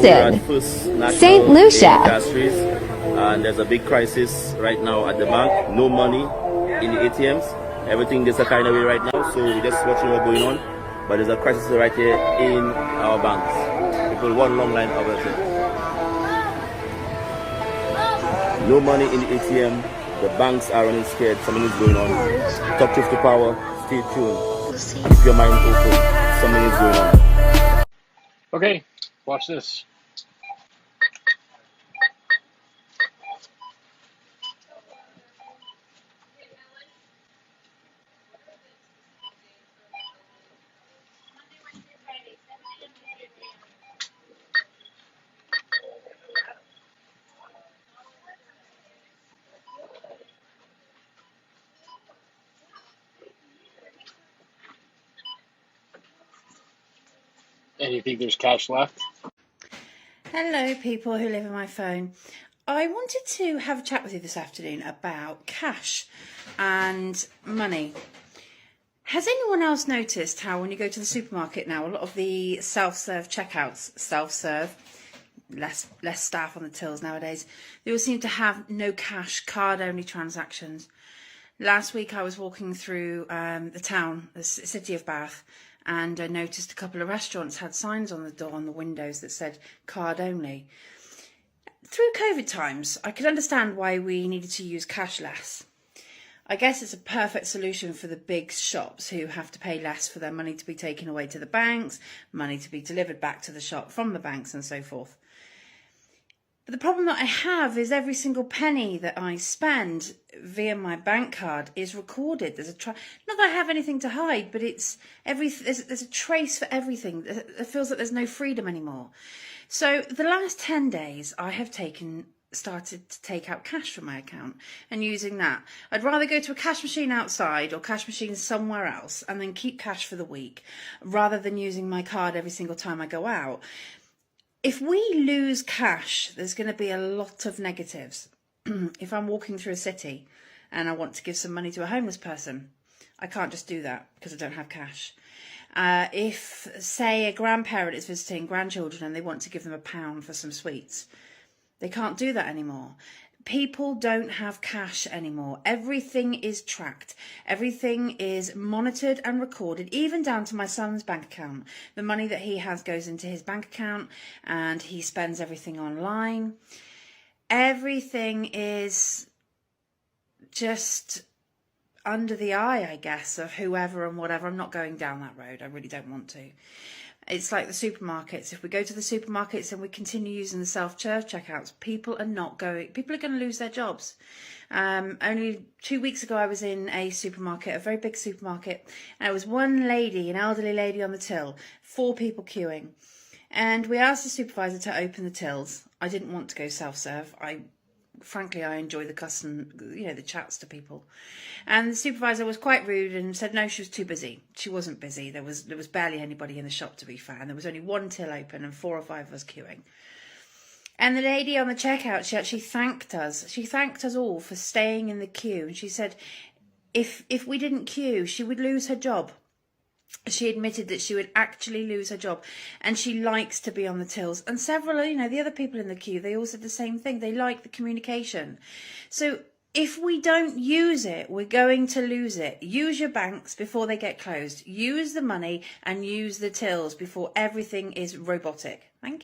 We're at First National St. in Lucia. Castries, and there's a big crisis right now at the bank. No money in the ATMs. Everything is a kind of way right now, so we're just watching what's going on. But there's a crisis right here in our banks. People one long line of it. No money in the ATM. The banks are running scared. Something is going on. Talk truth to power. Stay tuned. Keep your mind open. Something is going on. Okay, watch this. And you think there's cash left? Hello, people who live on my phone. I wanted to have a chat with you this afternoon about cash and money. Has anyone else noticed how when you go to the supermarket now, a lot of the self-serve checkouts, self-serve, less staff on the tills nowadays, they all seem to have no cash, card-only transactions. Last week I was walking through the town, the city of Bath, and I noticed a couple of restaurants had signs on the door, on the windows, that said card only. Through COVID times, I could understand why we needed to use cash less. I guess it's a perfect solution for the big shops who have to pay less for their money to be taken away to the banks, money to be delivered back to the shop from the banks and so forth. But the problem that I have is every single penny that I spend via my bank card is recorded. There's not that I have anything to hide, but there's a trace for everything. It feels like there's no freedom anymore. So the last 10 days I have started to take out cash from my account and using that. I'd rather go to a cash machine outside or cash machine somewhere else and then keep cash for the week rather than using my card every single time I go out. If we lose cash, there's going to be a lot of negatives. If I'm walking through a city and I want to give some money to a homeless person, I can't just do that because I don't have cash. If, say, a grandparent is visiting grandchildren and they want to give them £1 for some sweets, they can't do that anymore. People don't have cash anymore. Everything is tracked. Everything is monitored and recorded, even down to my son's bank account. The money that he has goes into his bank account and he spends everything online. Everything is just under the eye, I guess, of whoever and whatever. I'm not going down that road. I really don't want to. It's like the supermarkets. If we go to the supermarkets and we continue using the self-serve checkouts, people are going to lose their jobs. Only 2 weeks ago, I was in a supermarket, a very big supermarket, and there was one lady, an elderly lady on the till, 4 people queuing. And we asked the supervisor to open the tills. I didn't want to go self-serve. Frankly, I enjoy the custom, the chats to people. And the supervisor was quite rude and said no, she was too busy. She wasn't busy. There was barely anybody in the shop, to be fair. And there was only one till open and 4 or 5 of us queuing. And the lady on the checkout, she actually thanked us. She thanked us all for staying in the queue. And she said if we didn't queue, she would lose her job. She admitted that she would actually lose her job, and she likes to be on the tills. And several, the other people in the queue, they all said the same thing. They like the communication. So if we don't use it, we're going to lose it. Use your banks before they get closed. Use the money and use the tills before everything is robotic. Thank you.